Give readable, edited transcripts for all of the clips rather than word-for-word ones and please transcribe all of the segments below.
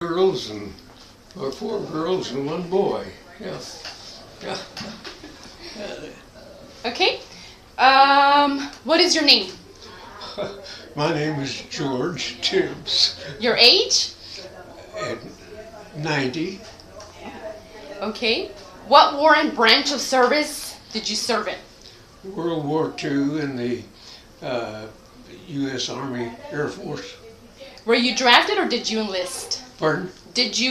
girls and or 4 girls and 1 boy. Yeah. Yeah. Okay. What is your name? My name is George Tibbs. Your age? At 90. Okay. What war and branch of service did you serve in? World War II in the U.S. Army Air Force. Were you drafted or did you enlist? Pardon?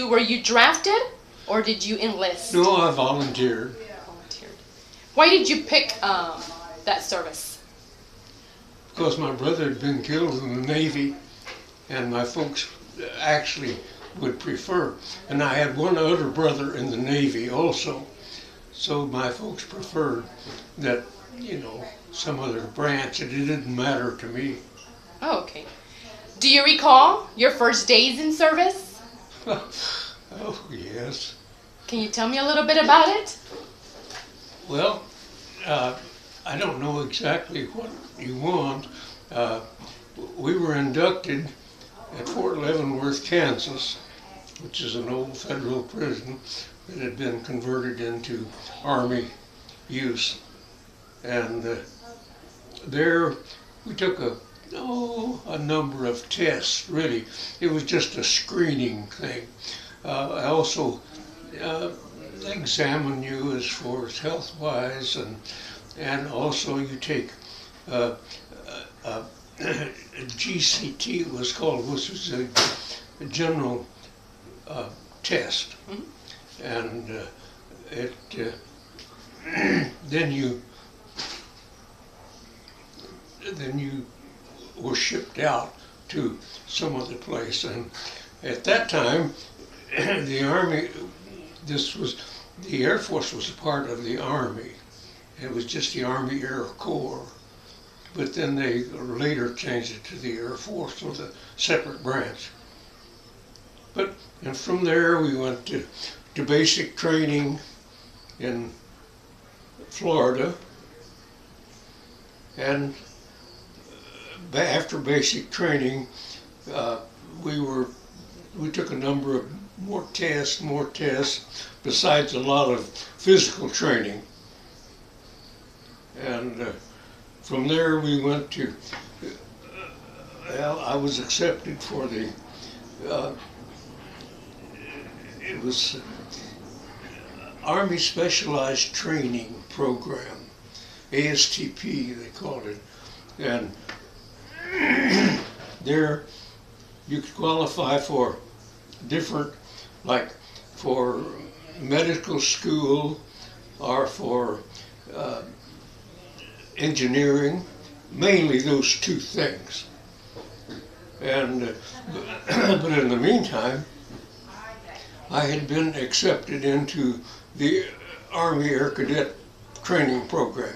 Were you drafted or did you enlist? No, I volunteered. Volunteered. Why did you pick that service? Because my brother had been killed in the Navy, and my folks actually would prefer. And I had one other brother in the Navy also, so my folks preferred that, some other branch. It didn't matter to me. Oh, okay. Do you recall your first days in service? Oh, yes. Can you tell me a little bit about it? Well, I don't know exactly what you want. We were inducted at Fort Leavenworth, Kansas, which is an old federal prison that had been converted into Army use. And there we took a number of tests, really. It was just a screening thing. I also examine you as far as health-wise, and also you take GCT, it was called, which was a general test. Mm-hmm. And then you were shipped out to some other place. And at that time, the Army, the Air Force was a part of the Army. It was just the Army Air Corps. But then they later changed it to the Air Force with a separate branch. And from there we went to basic training in Florida. And after basic training, we took a number of more tests, besides a lot of physical training. And from there we went to, I was accepted for it was Army Specialized Training Program, ASTP they called it. And there you could qualify for different, like for medical school or for engineering, mainly those 2 things. And but in the meantime, I had been accepted into the Army Air Cadet Training Program.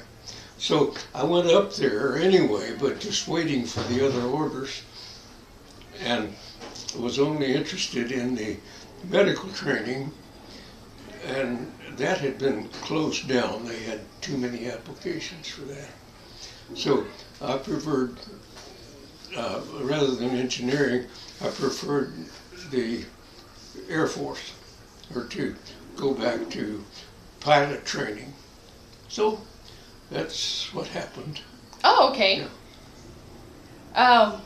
So I went up there anyway, but just waiting for the other orders, and was only interested in the medical training, and that had been closed down. They had too many applications for that. So I preferred, rather than engineering, I preferred the Air Force, or to go back to pilot training. So that's what happened. Oh, okay. Yeah.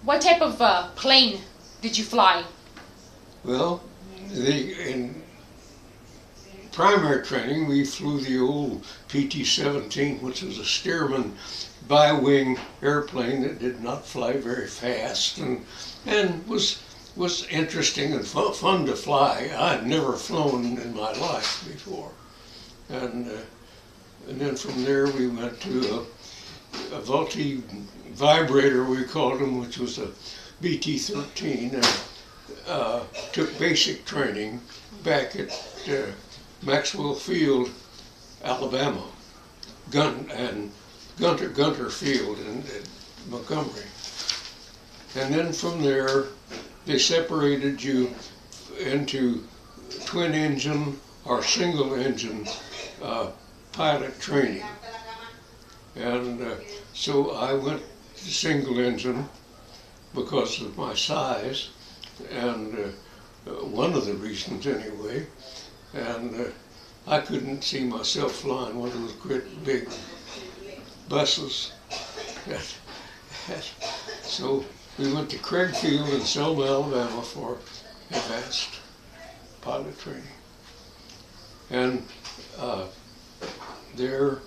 What type of plane did you fly? Well, in primary training, we flew the old PT-17, which was a Stearman bi-wing airplane that did not fly very fast, and was interesting and fun to fly. I'd never flown in my life before. And then from there we went to a multi-vibrator, we called them, which was a BT-13, and took basic training back at Maxwell Field, Alabama, Gunter Field in Montgomery. And then from there, they separated you into twin engine or single engine pilot training. And so I went to single engine because of my size, and one of the reasons anyway. And I couldn't see myself flying one of those great big buses. So we went to Craig Field in Selma, Alabama for advanced pilot training. And there,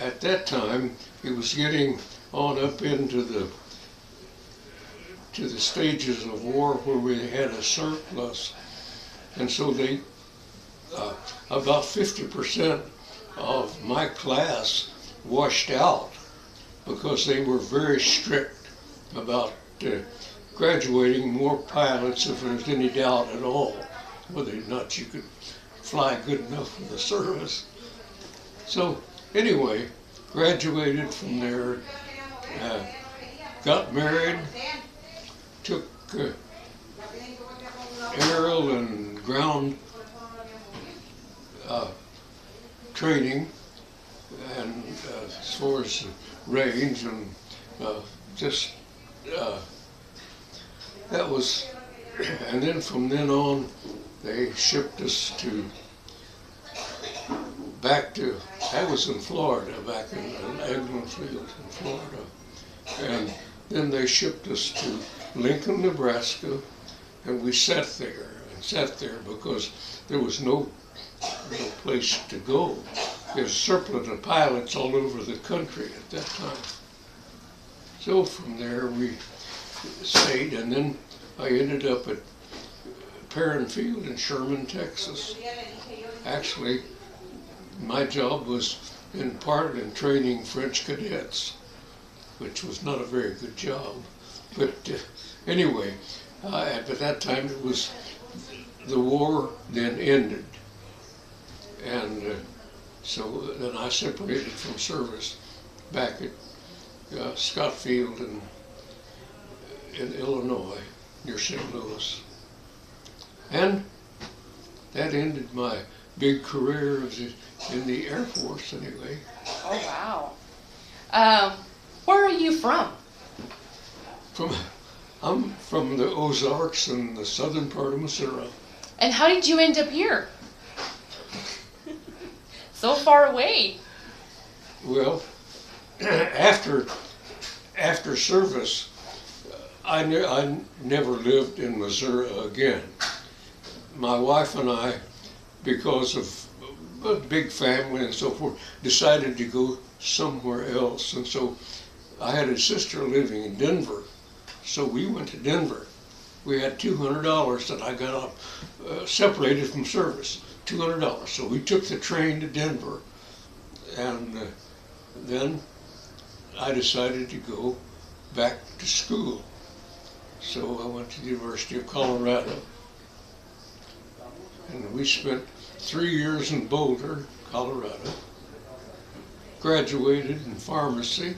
at that time, it was getting on up into the stages of war where we had a surplus. And so they, about 50% of my class washed out because they were very strict about graduating more pilots if there was any doubt at all whether or not you could fly good enough for the service. So anyway, graduated from there, got married, took aerial and ground training, and as far as range, and just that was, and then from then on they shipped us back to, I was in Florida, back in Egland Field in Florida, and then they shipped us to Lincoln, Nebraska, and we sat there because there was no place to go. There's a surplus of pilots all over the country at that time. So from there we stayed, and then I ended up at Perrin Field in Sherman, Texas. Actually, my job was in part in training French cadets, which was not a very good job. But anyway, at that time it was, the war then ended. And so then I separated from service back at Scott Field in Illinois, near St. Louis. And that ended my big career in the Air Force anyway. Oh, wow. Where are you from? I'm from the Ozarks in the southern part of Missouri. And how did you end up here? So far away. Well, after service, I never lived in Missouri again. My wife and I, because of a big family and so forth, decided to go somewhere else. And so I had a sister living in Denver, so we went to Denver. We had $200 that I got separated from service, $200. So we took the train to Denver, and then I decided to go back to school. So I went to the University of Colorado, and we spent 3 years in Boulder, Colorado, graduated in pharmacy,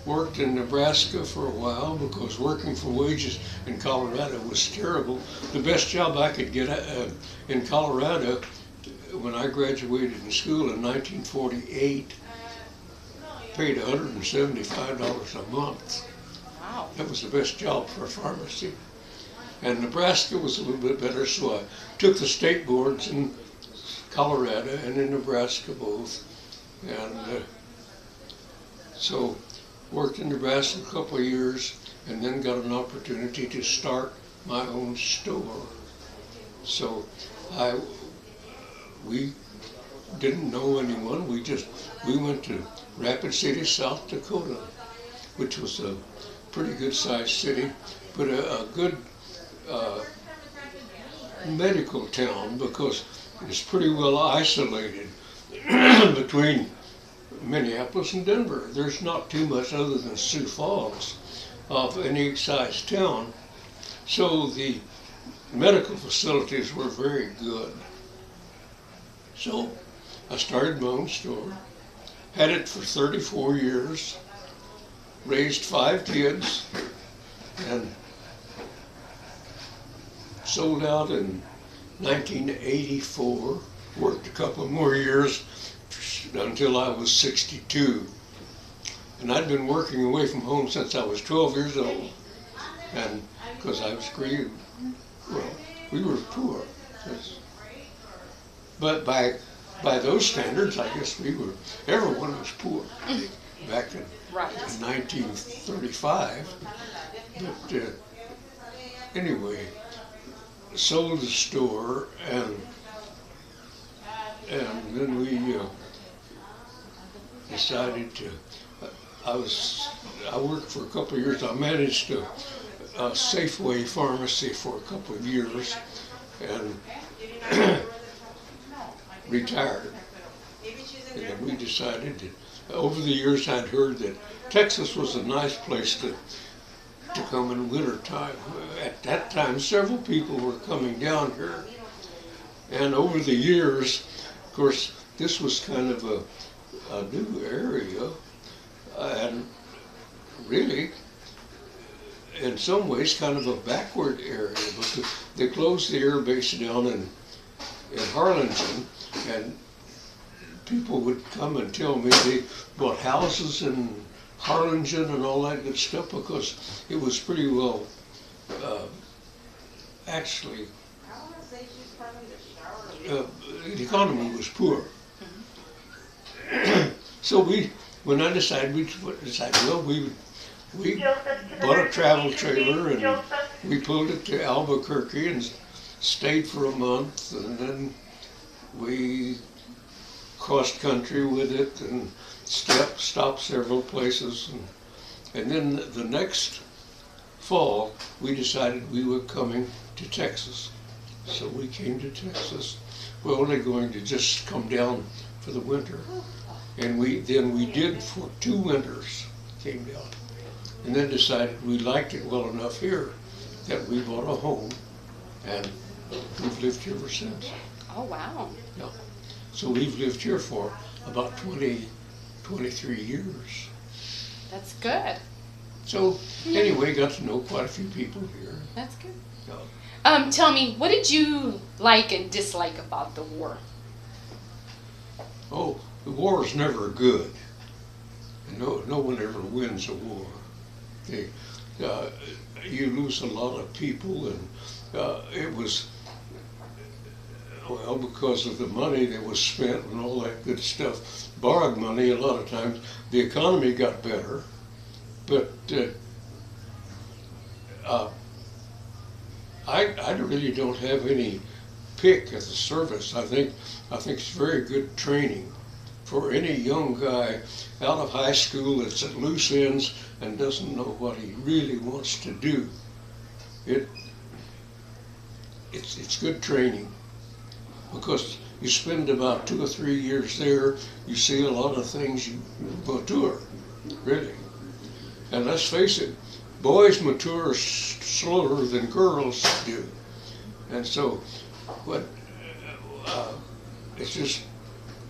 worked in Nebraska for a while because working for wages in Colorado was terrible. The best job I could get in Colorado when I graduated in school in 1948 paid $175 a month. Wow. That was the best job for a pharmacy. And Nebraska was a little bit better, so I took the state boards in Colorado and in Nebraska both. And so worked in Nebraska a couple of years, and then got an opportunity to start my own store. So we didn't know anyone. We went to Rapid City, South Dakota, which was a pretty good sized city, but a good medical town because it's pretty well isolated between Minneapolis and Denver. There's not too much other than Sioux Falls of any size town. So the medical facilities were very good. So I started my own store, had it for 34 years, raised 5 kids, and sold out in 1984, worked a couple more years until I was 62. And I'd been working away from home since I was 12 years old. And because I was greedy. Well, we were poor. But by those standards, I guess everyone was poor back in, Right. in 1935. But anyway, sold the store, and then we decided to. I worked for a couple of years. I managed a Safeway pharmacy for a couple of years, and retired. And then we decided that over the years I'd heard that Texas was a nice place to come in wintertime. At that time, several people were coming down here. And over the years, of course, this was kind of a new area, and really, in some ways, kind of a backward area, because they closed the air base down in Harlingen, and people would come and tell me they bought houses in Harlingen and all that good stuff, because it was pretty well, actually, the economy was poor. So when I decided, we bought a travel trailer, and we pulled it to Albuquerque and stayed for a month, and then we crossed country with it and stopped several places, and then the next fall we decided we were coming to Texas. So we came to Texas. We're only going to just come down for the winter, and we did for 2 winters, came down, and then decided we liked it well enough here that we bought a home, and we've lived here ever since. Oh, wow. Yeah. So we've lived here for about 23 years. That's good. So anyway, got to know quite a few people here. That's good. Yeah. Tell me, what did you like and dislike about the war? Oh, the war is never good. No one ever wins a war. You lose a lot of people, and it was, well, because of the money that was spent and all that good stuff. Borrowed money, a lot of times. The economy got better, but I really don't have any pick at the service. I think it's very good training for any young guy out of high school that's at loose ends and doesn't know what he really wants to do. It's good training, because you spend about 2 or 3 years there, you see a lot of things, you mature, really. And let's face it, boys mature slower than girls do. And so, it's just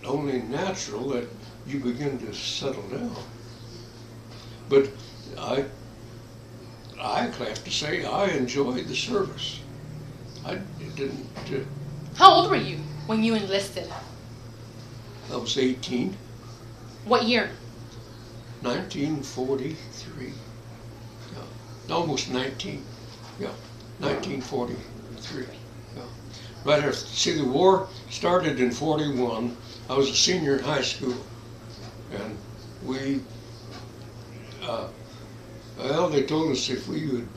only natural that you begin to settle down. But I have to say, I enjoyed the service. I didn't. How old were you when you enlisted? I was 18. What year? 1943. Yeah. Almost 19. Yeah. 1943. Yeah. Right after, see, the war started in 41. I was a senior in high school, and well, they told us if we would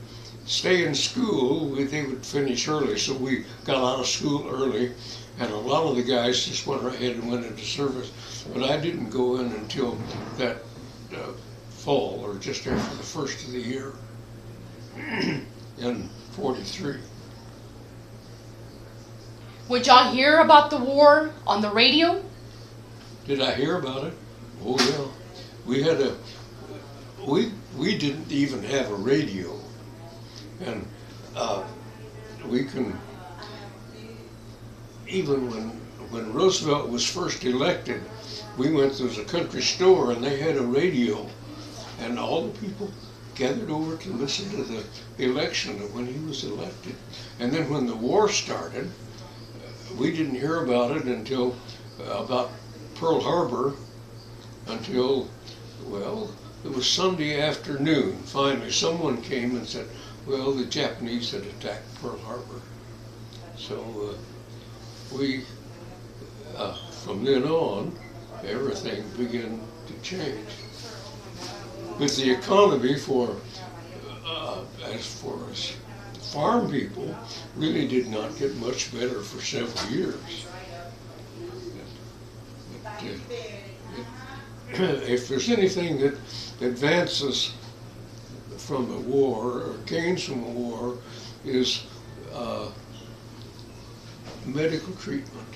stay in school, they would finish early. So we got out of school early, and a lot of the guys just went right ahead and went into service. But I didn't go in until that fall, or just after the first of the year in 43. Would y'all hear about the war on the radio? Did I hear about it? Oh yeah. We had we didn't even have a radio, and we can, even when Roosevelt was first elected, we went, there was a country store and they had a radio, and all the people gathered over to listen to the election when he was elected. And then when the war started, we didn't hear about it until about Pearl Harbor, until, well, it was Sunday afternoon. Finally, someone came and said, Well, the Japanese had attacked Pearl Harbor. So from then on, everything began to change. But the economy as far as farm people really did not get much better for several years. But, if there's anything that advances from a war or gains from a war is medical treatment.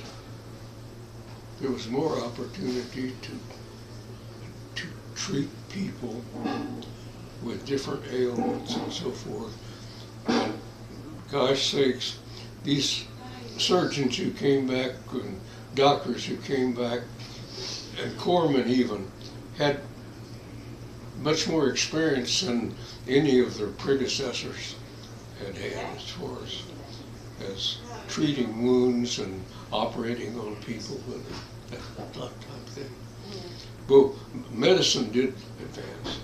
There was more opportunity to treat people with different ailments and so forth. And gosh sakes, these surgeons who came back and doctors who came back and corpsmen even had much more experience than any of their predecessors had as far as treating wounds and operating on people and that type of thing. But medicine did advance.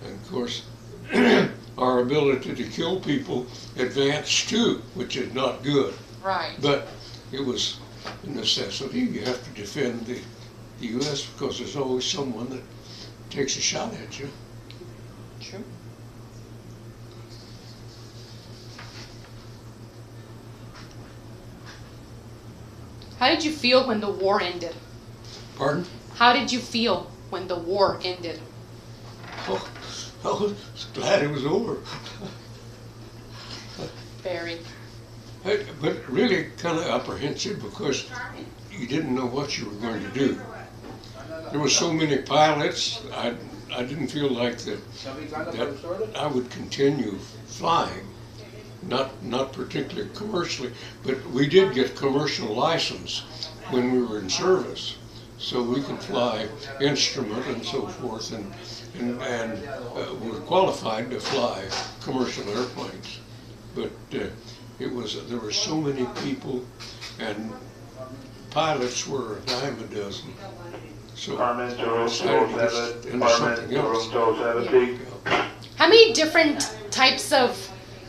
And of course, our ability to kill people advanced too, which is not good. Right. But it was a necessity. You have to defend the U.S. because there's always someone that takes a shot at you. True. How did you feel when the war ended? Pardon? How did you feel when the war ended? Oh, I was glad it was over. Very. But really kind of apprehensive because you didn't know what you were going to do. There were so many pilots, I didn't feel like that I would continue flying, not particularly commercially, but we did get commercial license when we were in service, so we could fly instrument and so forth, and were qualified to fly commercial airplanes. But there were so many people, and pilots were a dime a dozen. So I decided to get into something else. How many different types of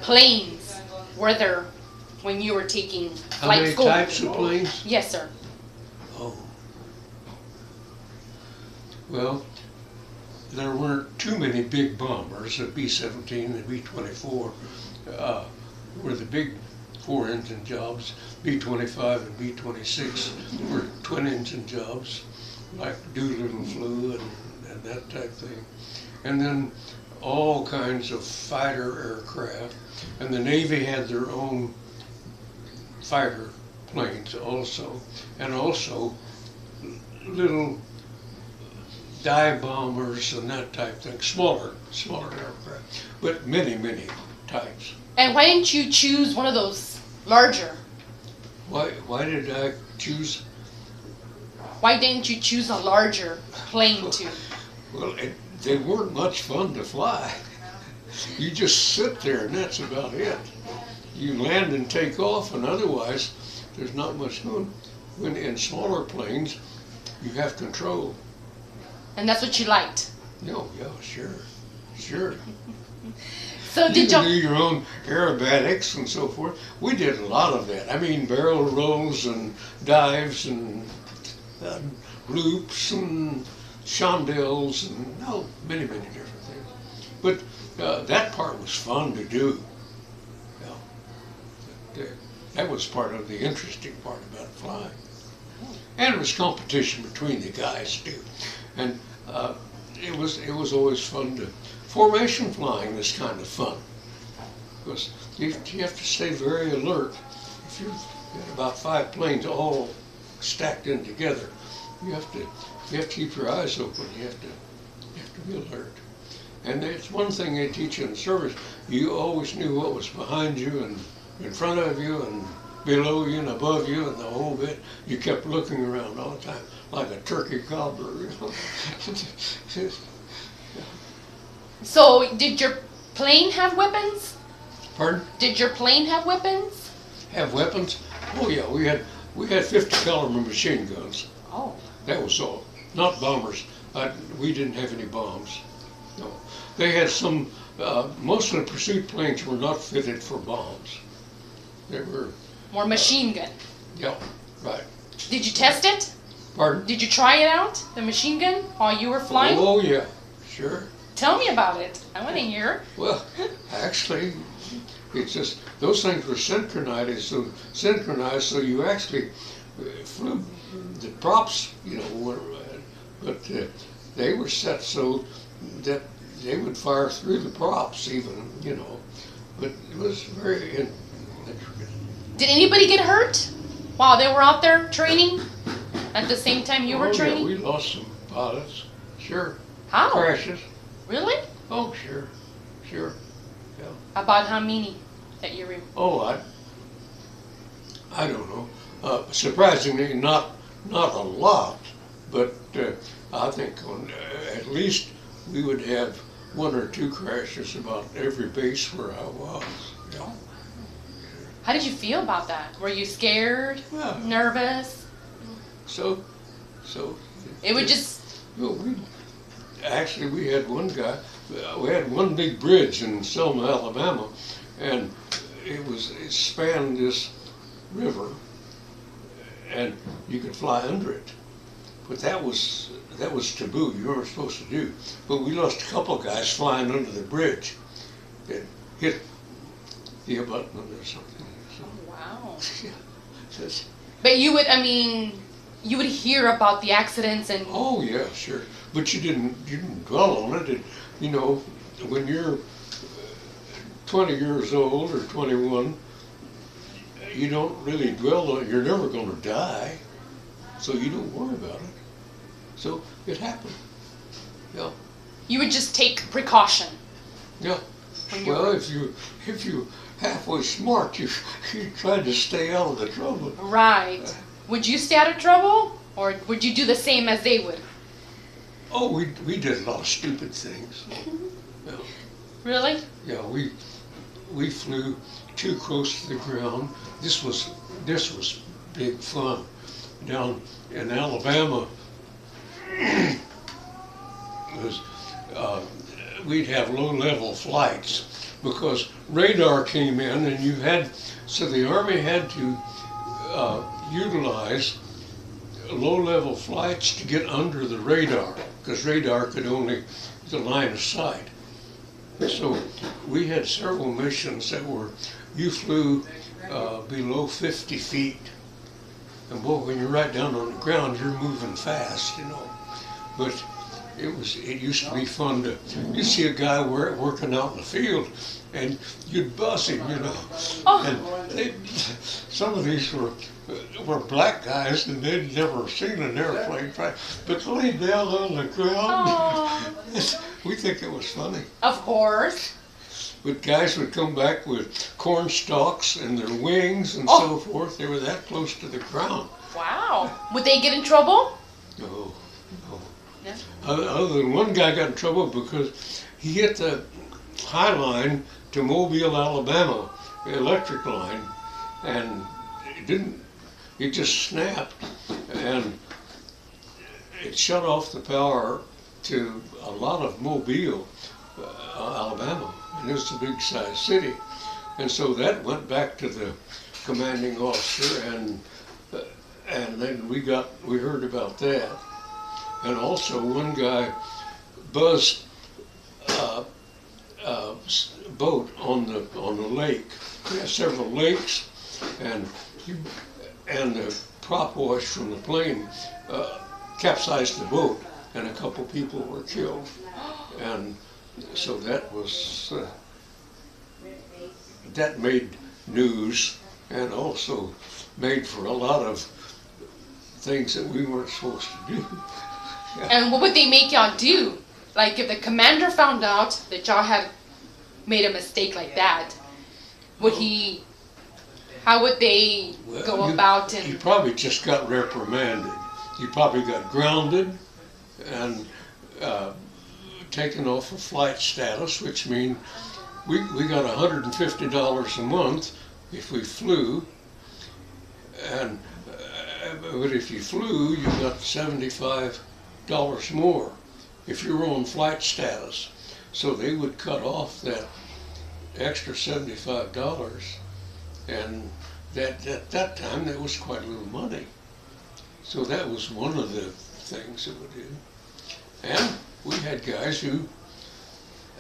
planes were there when you were taking How flight many school? types of planes? Yes, sir. Oh. Well, there weren't too many big bombers. The B-17 and the B-24 were the big four-engine jobs. B-25 and B-26 were twin-engine jobs, like Doolittle flew and that type thing. And then all kinds of fighter aircraft. And the Navy had their own fighter planes also. And also little dive bombers and that type thing, smaller aircraft, but many types. And why didn't you choose one of those larger? Why did I choose? Why didn't you choose a larger plane too? Well, they weren't much fun to fly. You just sit there and that's about it. You land and take off, and otherwise there's not much fun. When in smaller planes, you have control. And that's what you liked? No, yeah, sure. So You did can do you? your own aerobatics and so forth. We did a lot of that. I mean, barrel rolls and dives and loops and chandelles and many different things. But that part was fun to do. Yeah. But, that was part of the interesting part about flying. And it was competition between the guys too. And it was always fun to. Formation flying is kind of fun because you have to stay very alert. If you've got about 5 planes all stacked in together, you have to keep your eyes open. You have to be alert. And it's one thing they teach you in the service. You always knew what was behind you and in front of you and below you and above you and the whole bit. You kept looking around all the time like a turkey gobbler. You know? So did your plane have weapons? Pardon? Did your plane have weapons? Have weapons? Oh yeah, we had 50 caliber machine guns. Oh. That was all. Not bombers. We didn't have any bombs. No. They had some most of the pursuit planes were not fitted for bombs. They were More machine gun. yeah, right. Did you test it? Pardon? Did you try it out, the machine gun, while you were flying? Oh yeah, sure. Tell me about it. I want to hear. Well, actually, it's just those things were synchronized, so you actually flew the props, you know, but they were set so that they would fire through the props, even, you know. But it was very interesting. Did anybody get hurt while they were out there training? At the same time you were training? Yeah, we lost some pilots, sure. How? Crashes. Really? Oh, sure, sure. Yeah. About how many that you remember? Oh, I don't know. Surprisingly, not a lot, but I think at least we would have 1 or 2 crashes about every base where I was. Yeah. How did you feel about that? Were you scared? Yeah. Nervous? So. It would just. Well, we had one guy. We had one big bridge in Selma, Alabama, and it spanned this river, and you could fly under it. But that was taboo. You weren't supposed to do. But we lost a couple guys flying under the bridge that hit the abutment or something. So, Wow. yeah. But you would, you would hear about the accidents and. Oh yeah, sure. But you didn't dwell on it. You know, when you're 20 years old or 21, you don't really dwell on it. You're never going to die, so you don't worry about it. So it happened. Yeah. You would just take precaution. Yeah. Well, if you halfway smart, you try to stay out of the trouble. Right. Would you stay out of trouble, or would you do the same as they would? Oh, we did a lot of stupid things. Yeah. Really? Yeah, we flew too close to the ground. This was big fun. Down in Alabama, we'd have low-level flights because radar came in, and so the Army had to utilize low-level flights to get under the radar, because radar could only the line of sight. So we had several missions that you flew below 50 feet, and boy, when you're right down on the ground, you're moving fast, you know. But it used to be fun you see a guy working out in the field, and you'd buzz him, you know. Oh. And some of these were black guys, and they'd never seen an airplane fly, but laid down on the ground. Oh. We think it was funny. Of course. But guys would come back with corn stalks and their wings and so forth. They were that close to the ground. Wow. Would they get in trouble? No. No. Other than one guy got in trouble because he hit the high line to Mobile, Alabama, the electric line, and it just snapped, and it shut off the power to a lot of Mobile, Alabama, and it was a big sized city. And so that went back to the commanding officer, and then we heard about that. And also one guy buzzed a boat on the lake. We have several lakes, and the prop wash from the plane capsized the boat, and a couple people were killed. And so that made news, and also made for a lot of things that we weren't supposed to do. And what would they make y'all do? Like if the commander found out that y'all had made a mistake like that, how would they go about it? You probably just got reprimanded. You probably got grounded and taken off of flight status, which means we got $150 a month if we flew, and but if you flew, you got $75 more if you were on flight status. So they would cut off that extra $75, and that at that time that was quite a little money. So that was one of the things that we did. And we had guys who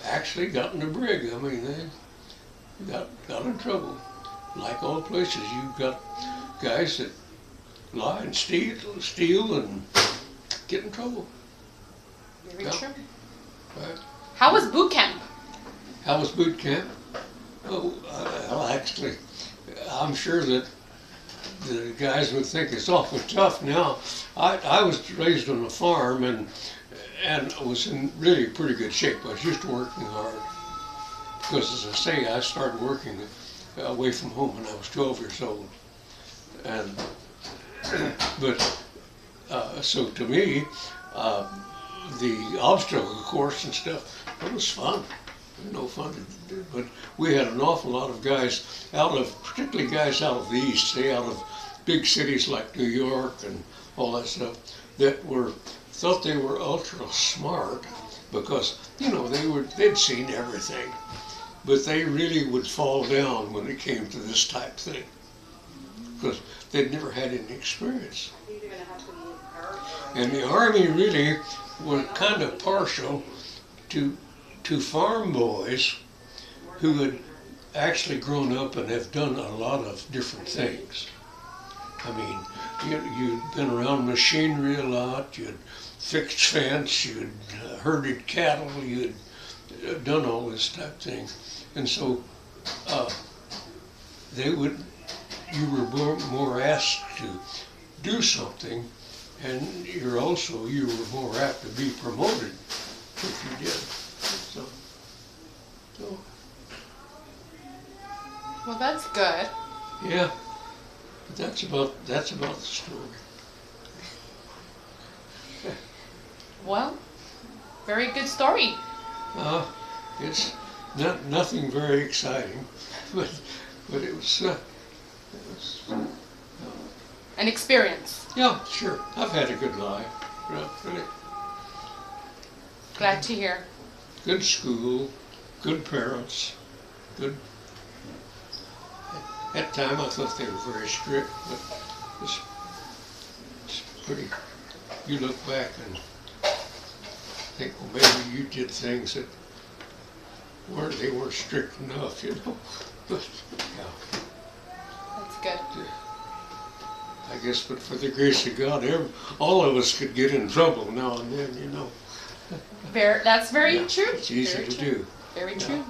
actually got in the brig. I mean, they got in trouble. Like all places, you've got guys that lie and steal and get in trouble. Very true. Right. How was boot camp? How was boot camp? Oh, well, actually, I'm sure that the guys would think it's awful tough now. I was raised on a farm and was in really pretty good shape. I was used to working hard. Because as I say, I started working away from home when I was 12 years old. And so to me, the obstacle course and stuff, it was fun. No fun to do, but we had an awful lot of guys particularly guys out of the east, say out of big cities like New York and all that stuff, that thought they were ultra smart because, you know, they'd seen everything, but they really would fall down when it came to this type thing because they'd never had any experience. And the Army really were kind of partial to farm boys who had actually grown up and have done a lot of different things. I mean, you'd been around machinery a lot, you'd fixed fence, you'd herded cattle, you'd done all this type of thing. And so you were more asked to do something, and you were more apt to be promoted if you did. So. Well, that's good. Yeah, but that's about the story. Well, very good story. It's nothing very exciting, but it was an experience. Yeah, sure. I've had a good life. Really. Glad to hear. Good school, good parents, good. At that time I thought they were very strict, but it's pretty. You look back and think, well, maybe you did things that weren't strict enough, you know. But yeah. That's good. I guess, but for the grace of God, all of us could get in trouble now and then, you know. That's very true. It's easy to do. Very true.